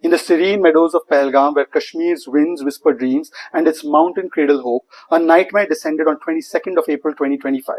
In the serene meadows of Pelgam, where Kashmir's winds whisper dreams and its mountain cradle hope, a nightmare descended on 22nd of April 2025.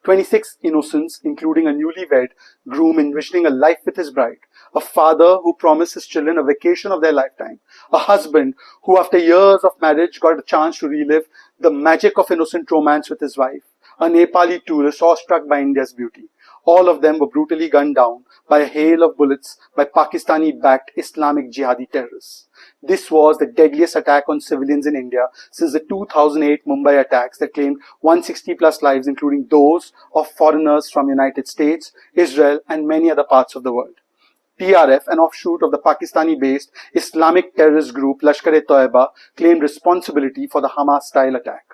26 innocents, including a newlywed groom envisioning a life with his bride, a father who promised his children a vacation of their lifetime, a husband who after years of marriage got a chance to relive the magic of innocent romance with his wife, a Nepali tourist awestruck by India's beauty. All of them were brutally gunned down by a hail of bullets by Pakistani-backed Islamic jihadi terrorists. This was the deadliest attack on civilians in India since the 2008 Mumbai attacks that claimed 160 plus lives, including those of foreigners from United States, Israel, and many other parts of the world. PRF, an offshoot of the Pakistani-based Islamic terrorist group Lashkar-e-Toiba, claimed responsibility for the Hamas-style attack.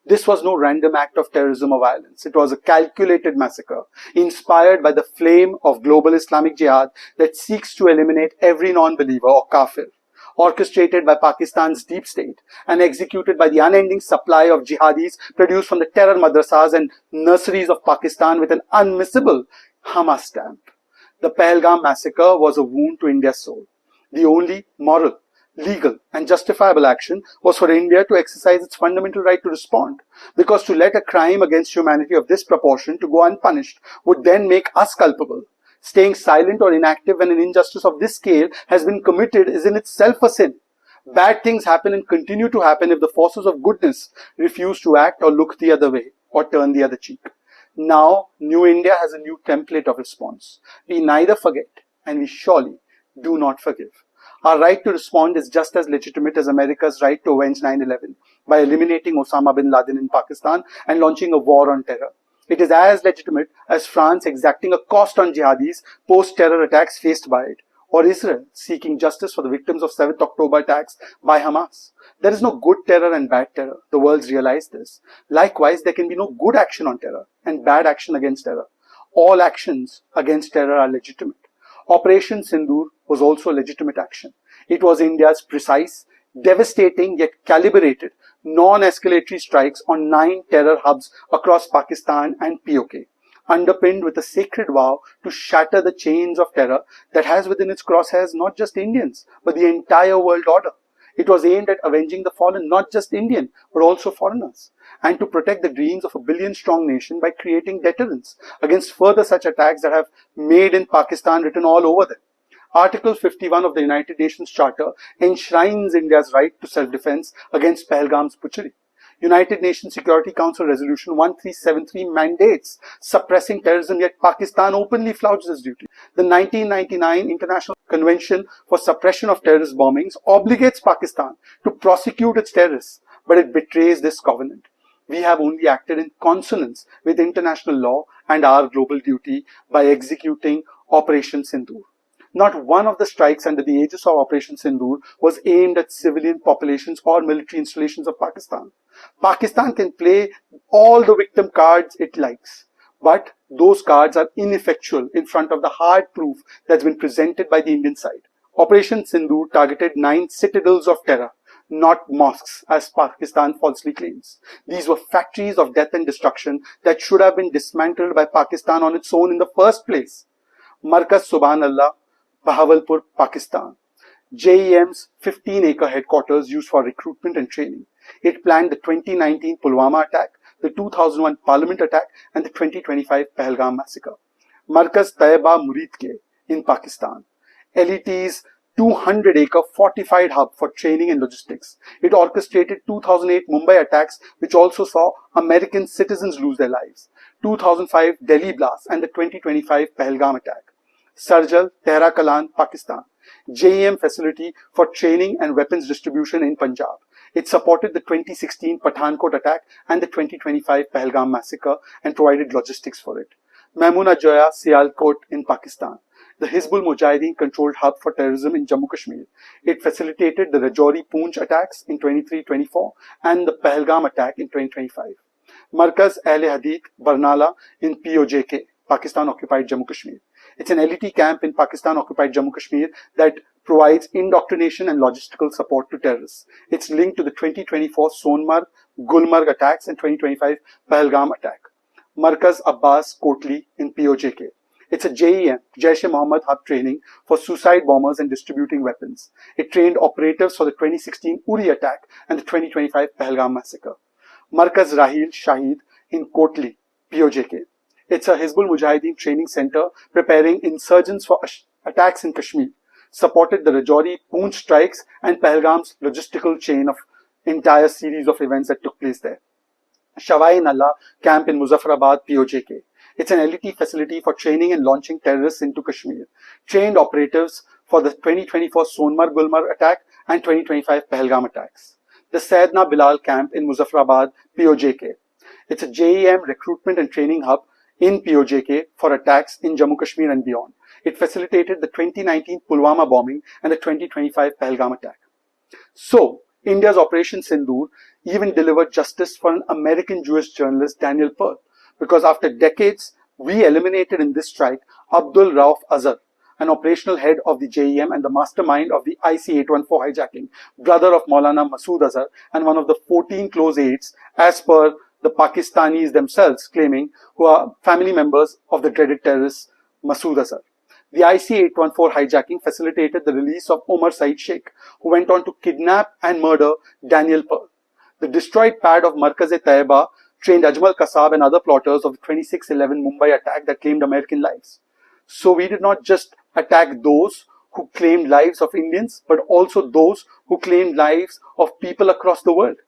This was no random act of terrorism or violence. It was a calculated massacre, inspired by the flame of global Islamic jihad that seeks to eliminate every non-believer or kafir, orchestrated by Pakistan's deep state and executed by the unending supply of jihadis produced from the terror madrasas and nurseries of Pakistan with an unmissable Hamas stamp. The Pelgam massacre was a wound to India's soul. The only moral, legal and justifiable action was for India to exercise its fundamental right to respond, because to let a crime against humanity of this proportion to go unpunished would then make us culpable. Staying silent or inactive when an injustice of this scale has been committed is in itself a sin. Bad things happen and continue to happen if the forces of goodness refuse to act or look the other way or turn the other cheek. Now, New India has a new template of response. We neither forget and we surely do not forgive. Our right to respond is just as legitimate as America's right to avenge 9/11 by eliminating Osama bin Laden in Pakistan and launching a war on terror. It is as legitimate as France exacting a cost on jihadis post-terror attacks faced by it, or Israel seeking justice for the victims of 7th October attacks by Hamas. There is no good terror and bad terror. The world's realized this. Likewise, there can be no good action on terror and bad action against terror. All actions against terror are legitimate. Operation Synindhur was also a legitimate action. It was India's precise, devastating yet calibrated, non-escalatory strikes on 9 terror hubs across Pakistan and POK, underpinned with a sacred vow to shatter the chains of terror that has within its crosshairs not just Indians, but the entire world order. It was aimed at avenging the fallen, not just Indian, but also foreigners, and to protect the dreams of a billion-strong nation by creating deterrence against further such attacks that have "Made in Pakistan" written all over them. Article 51 of the United Nations Charter enshrines India's right to self-defense against Pelgam's butchery. United Nations Security Council Resolution 1373 mandates suppressing terrorism, yet Pakistan openly flouts this duty. The 1999 International Convention for Suppression of Terrorist Bombings obligates Pakistan to prosecute its terrorists, but it betrays this covenant. We have only acted in consonance with international law and our global duty by executing Operation Synindhur. Not one of the strikes under the aegis of Operation Synindhur was aimed at civilian populations or military installations of Pakistan. Pakistan can play all the victim cards it likes, but those cards are ineffectual in front of the hard proof that's been presented by the Indian side. Operation Synindhur targeted 9 citadels of terror, not mosques, as Pakistan falsely claims. These were factories of death and destruction that should have been dismantled by Pakistan on its own in the first place. Markaz Subhanallah, Bahawalpur, Pakistan. JEM's 15-acre headquarters used for recruitment and training. It planned the 2019 Pulwama attack, the 2001 Parliament attack, and the 2025 Pelgam massacre. Markaz Taiba Muridke in Pakistan. LET's 200-acre fortified hub for training and logistics. It orchestrated 2008 Mumbai attacks, which also saw American citizens lose their lives, 2005 Delhi blast, and the 2025 Pelgam attack. Sarjal, Tehra Kalan, Pakistan. JEM facility for training and weapons distribution in Punjab. It supported the 2016 Pathankot attack and the 2025 Pelgam massacre and provided logistics for it. Maimuna Joya, Sialkot in Pakistan. The Hizbul Mujahideen controlled hub for terrorism in Jammu Kashmir. It facilitated the Rajouri Poonch attacks in 23-24 and the Pelgam attack in 2025. Markaz Ahl-e-Hadith, Barnala in POJK, Pakistan occupied Jammu Kashmir. It's an LET camp in Pakistan-occupied Jammu Kashmir that provides indoctrination and logistical support to terrorists. It's linked to the 2024 Sonmarg, Gulmarg attacks and 2025 Pahalgam attack. Markaz Abbas Kotli in POJK. It's a JEM, Jaish-e-Mohammed hub training for suicide bombers and distributing weapons. It trained operatives for the 2016 Uri attack and the 2025 Pelgam massacre. Markaz Rahil Shahid in Kotli, POJK. It's a Hizbul Mujahideen training center preparing insurgents for attacks in Kashmir. Supported the Rajouri, Poonch strikes and Pahalgam's logistical chain of entire series of events that took place there. Shawai Nalla camp in Muzaffarabad, POJK. It's an LET facility for training and launching terrorists into Kashmir. Trained operatives for the 2024 Sonmarg-Gulmarg attack and 2025 Pahalgam attacks. The Sayyidna Bilal camp in Muzaffarabad, POJK. It's a JEM recruitment and training hub in POJK for attacks in Jammu Kashmir and beyond. It facilitated the 2019 Pulwama bombing and the 2025 Pahalgam attack. So, India's Operation Synindhur even delivered justice for an American Jewish journalist, Daniel Pearl, because after decades, we eliminated in this strike Abdul Rauf Azhar, an operational head of the JEM and the mastermind of the IC-814 hijacking, brother of Maulana Masood Azhar and one of the 14 close aides, as per the Pakistanis themselves claiming, who are family members of the dreaded terrorist Masood Azhar. The IC-814 hijacking facilitated the release of Omar Saeed Sheikh, who went on to kidnap and murder Daniel Pearl. The destroyed pad of Markaz-e-Taiba trained Ajmal Kasab and other plotters of the 26/11 Mumbai attack that claimed American lives. So we did not just attack those who claimed lives of Indians, but also those who claimed lives of people across the world.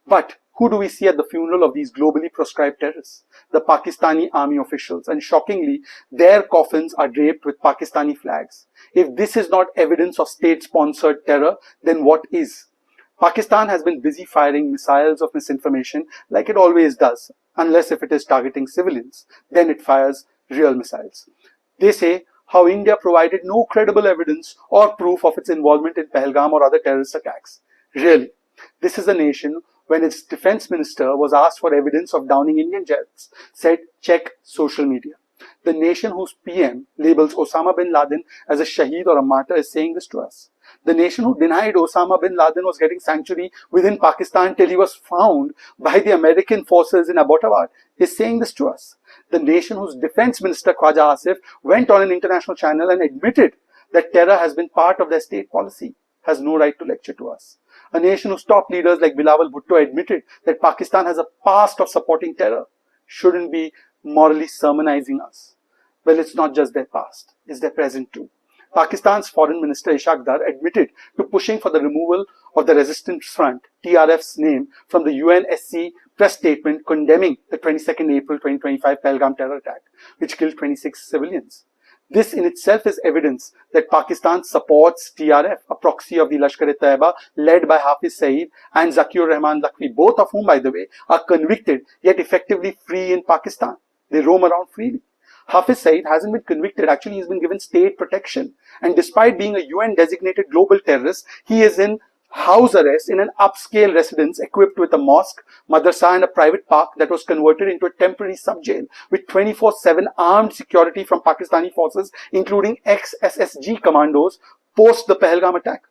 But who do we see at the funeral of these globally proscribed terrorists? The Pakistani army officials, and shockingly, their coffins are draped with Pakistani flags. If this is not evidence of state-sponsored terror, then what is? Pakistan has been busy firing missiles of misinformation like it always does, unless if it is targeting civilians, then it fires real missiles. They say how India provided no credible evidence or proof of its involvement in Pahalgam or other terrorist attacks. Really, this is a nation when its defense minister was asked for evidence of downing Indian jets, said check social media. The nation whose PM labels Osama bin Laden as a shaheed or a martyr is saying this to us. The nation who denied Osama bin Laden was getting sanctuary within Pakistan till he was found by the American forces in Abbottabad is saying this to us. The nation whose defense minister Khwaja Asif went on an international channel and admitted that terror has been part of their state policy has no right to lecture to us. A nation whose top leaders like Bilawal Bhutto admitted that Pakistan has a past of supporting terror shouldn't be morally sermonizing us. Well, it's not just their past, it's their present too. Pakistan's Foreign Minister Ishaq Dar admitted to pushing for the removal of the Resistance Front, TRF's name, from the UNSC press statement condemning the 22nd April 2025 Pelgam terror attack, which killed 26 civilians. This in itself is evidence that Pakistan supports TRF, a proxy of the Lashkar-e-Taiba led by Hafiz Saeed and Zakir Rahman Lakhvi, both of whom, by the way, are convicted yet effectively free in Pakistan. They roam around freely. Hafiz Saeed hasn't been convicted, actually he's been given state protection. And despite being a UN designated global terrorist, he is in house arrest in an upscale residence equipped with a mosque, madrasa and a private park that was converted into a temporary sub-jail with 24/7 armed security from Pakistani forces, including ex-SSG commandos post the Pahalgam attack.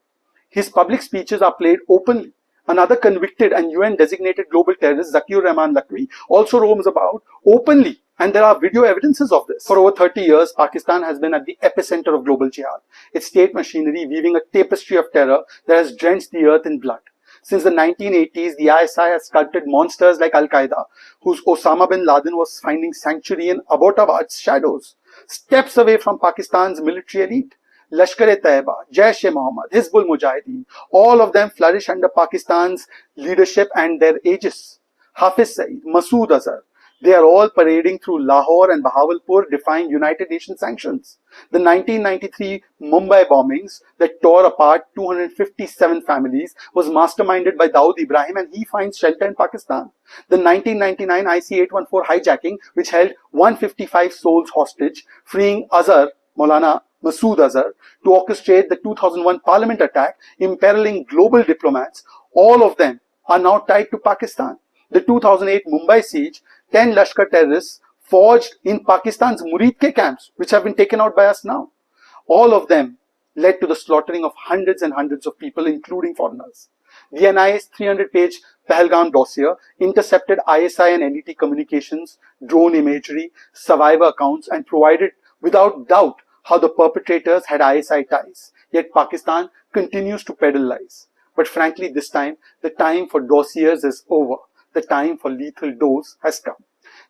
His public speeches are played openly. Another convicted and UN designated global terrorist, Zakir Rahman Lakhvi, also roams about openly. And there are video evidences of this. For over 30 years, Pakistan has been at the epicenter of global jihad, its state machinery weaving a tapestry of terror that has drenched the earth in blood. Since the 1980s, the ISI has sculpted monsters like Al-Qaeda, whose Osama bin Laden was finding sanctuary in Abbottabad's shadows, steps away from Pakistan's military elite. Lashkar-e-Taiba, Jaish-e-Mohammed, Hizbul Mujahideen, all of them flourish under Pakistan's leadership and their aegis. Hafiz Saeed, Masood Azhar, they are all parading through Lahore and Bahawalpur defying United Nations sanctions. The 1993 Mumbai bombings that tore apart 257 families was masterminded by Dawood Ibrahim and he finds shelter in Pakistan. The 1999 IC-814 hijacking, which held 155 souls hostage, freeing Azhar, Maulana Masood Azhar, to orchestrate the 2001 Parliament attack, imperiling global diplomats, all of them are now tied to Pakistan. The 2008 Mumbai siege, 10 Lashkar terrorists forged in Pakistan's Murid ke camps, which have been taken out by us now. All of them led to the slaughtering of hundreds and hundreds of people, including foreigners. The NIA's 300-page Pahalgam dossier intercepted ISI and NET communications, drone imagery, survivor accounts, and provided without doubt how the perpetrators had ISI ties. Yet Pakistan continues to peddle lies. But frankly, this time, the time for dossiers is over. The time for lethal dose has come.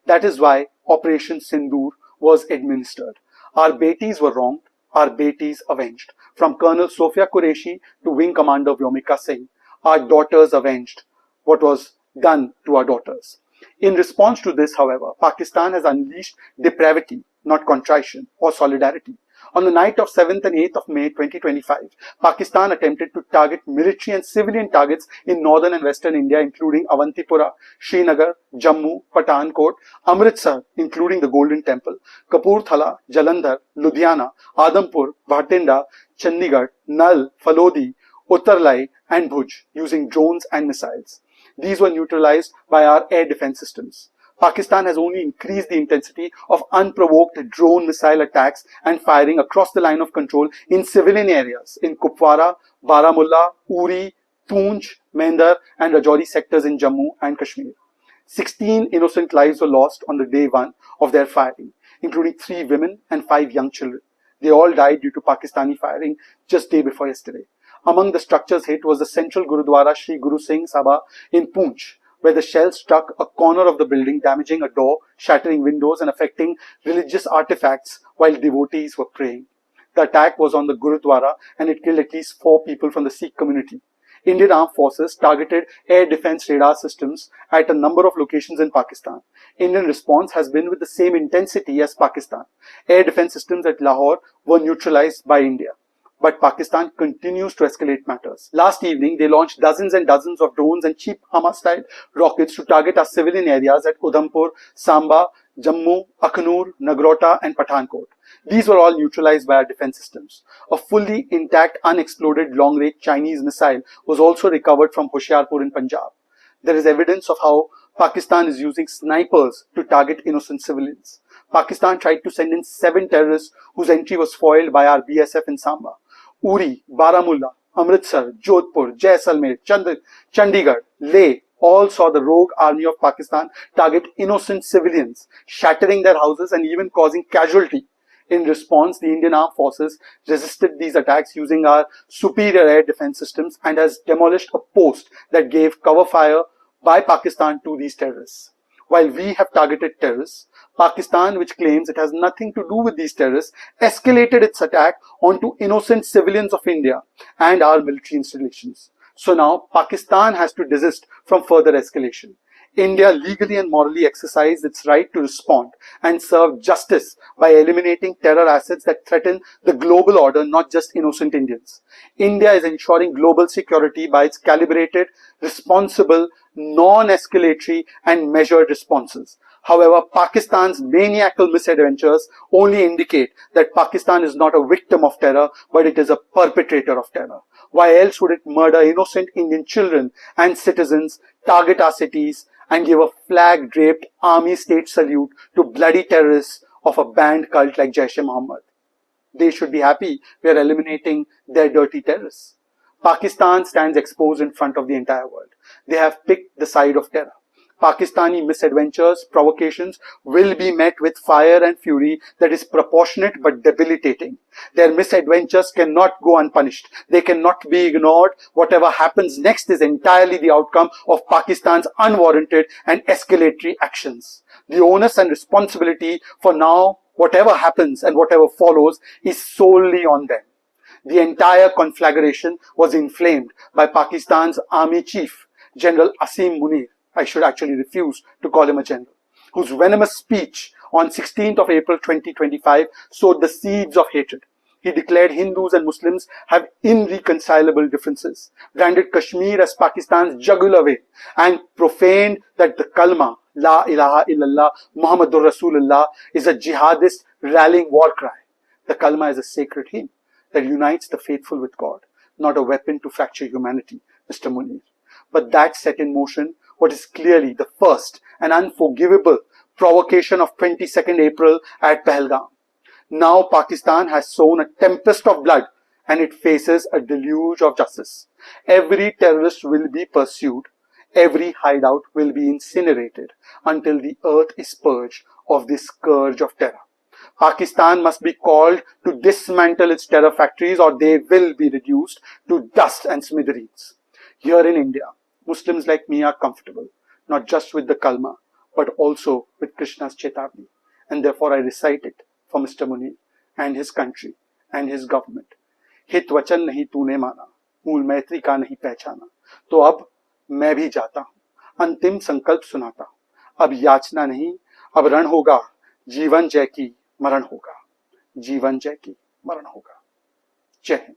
That is why Operation Synindhur was administered. Our Betis were wronged, our Betis avenged. From Colonel Sofia Qureshi to Wing Commander Vyomika Singh, our daughters avenged what was done to our daughters. In response to this, however, Pakistan has unleashed depravity, not contrition or solidarity. On the night of 7th and 8th of May 2025, Pakistan attempted to target military and civilian targets in northern and western India, including Avantipura, Srinagar, Jammu, Pathankot, Amritsar, including the Golden Temple, Kapurthala, Jalandhar, Ludhiana, Adampur, Bhatinda, Chandigarh, Nal, Falodi, Uttarlai, and Bhuj, using drones and missiles. These were neutralized by our air defense systems. Pakistan has only increased the intensity of unprovoked drone missile attacks and firing across the line of control in civilian areas in Kupwara, Baramulla, Uri, Poonch, Mendar and Rajouri sectors in Jammu and Kashmir. 16 innocent lives were lost on the day one of their firing, including 3 women and 5 young children. They all died due to Pakistani firing just day before yesterday. Among the structures hit was the central Gurudwara Sri Guru Singh Sabha in Poonch, where the shell struck a corner of the building, damaging a door, shattering windows and affecting religious artifacts while devotees were praying. The attack was on the Gurudwara and it killed at least 4 people from the Sikh community. Indian Armed Forces targeted air defense radar systems at a number of locations in Pakistan. Indian response has been with the same intensity as Pakistan. Air defense systems at Lahore were neutralized by India. But Pakistan continues to escalate matters. Last evening, they launched dozens and dozens of drones and cheap Hamas-style rockets to target our civilian areas at Udhampur, Samba, Jammu, Akhnur, Nagrota and Pathankot. These were all neutralized by our defense systems. A fully intact, unexploded long-range Chinese missile was also recovered from Hoshiarpur in Punjab. There is evidence of how Pakistan is using snipers to target innocent civilians. Pakistan tried to send in 7 terrorists whose entry was foiled by our BSF in Samba. Uri, Baramulla, Amritsar, Jodhpur, Jaisalmer, Chandigarh, Leh all saw the rogue army of Pakistan target innocent civilians, shattering their houses and even causing casualty. In response, the Indian Armed Forces resisted these attacks using our superior air defense systems and has demolished a post that gave cover fire by Pakistan to these terrorists. While we have targeted terrorists, Pakistan, which claims it has nothing to do with these terrorists, escalated its attack onto innocent civilians of India and our military installations. So now Pakistan has to desist from further escalation. India legally and morally exercised its right to respond and serve justice by eliminating terror assets that threaten the global order, not just innocent Indians. India is ensuring global security by its calibrated, responsible, non-escalatory and measured responses. However, Pakistan's maniacal misadventures only indicate that Pakistan is not a victim of terror, but it is a perpetrator of terror. Why else would it murder innocent Indian children and citizens, target our cities, and give a flag-draped army state salute to bloody terrorists of a banned cult like Jaish-e-Mohammed? They should be happy we are eliminating their dirty terrorists. Pakistan stands exposed in front of the entire world. They have picked the side of terror. Pakistani misadventures, provocations will be met with fire and fury that is proportionate but debilitating. Their misadventures cannot go unpunished. They cannot be ignored. Whatever happens next is entirely the outcome of Pakistan's unwarranted and escalatory actions. The onus and responsibility for now, whatever happens and whatever follows, is solely on them. The entire conflagration was inflamed by Pakistan's army chief, General Asim Munir. I should actually refuse to call him a general, whose venomous speech on 16th of April 2025 sowed the seeds of hatred. He declared Hindus and Muslims have irreconcilable differences, branded Kashmir as Pakistan's jugular vein, and profaned that the kalma, La ilaha illallah, Muhammadur Rasulullah, is a jihadist rallying war cry. The kalma is a sacred hymn that unites the faithful with God, not a weapon to fracture humanity, Mr. Munir. But that set in motion what is clearly the first and unforgivable provocation of 22nd April at Pelgam. Now Pakistan has sown a tempest of blood and it faces a deluge of justice. Every terrorist will be pursued. Every hideout will be incinerated until the earth is purged of this scourge of terror. Pakistan must be called to dismantle its terror factories or they will be reduced to dust and smithereens. Here in India, Muslims like me are comfortable, not just with the kalma, but also with Krishna's Chetavni. And therefore I recite it for Mr. Munir and his country and his government. हित वचन नहीं तूने माना, मूल मैत्री का नहीं पहचाना, तो अब मैं भी जाता हूं, अंतिम संकल्प सुनाता हूं, अब याचना नहीं, अब रण होगा, जीवन जय की मरण होगा, जीवन जय की मरण होगा। जय हिंद।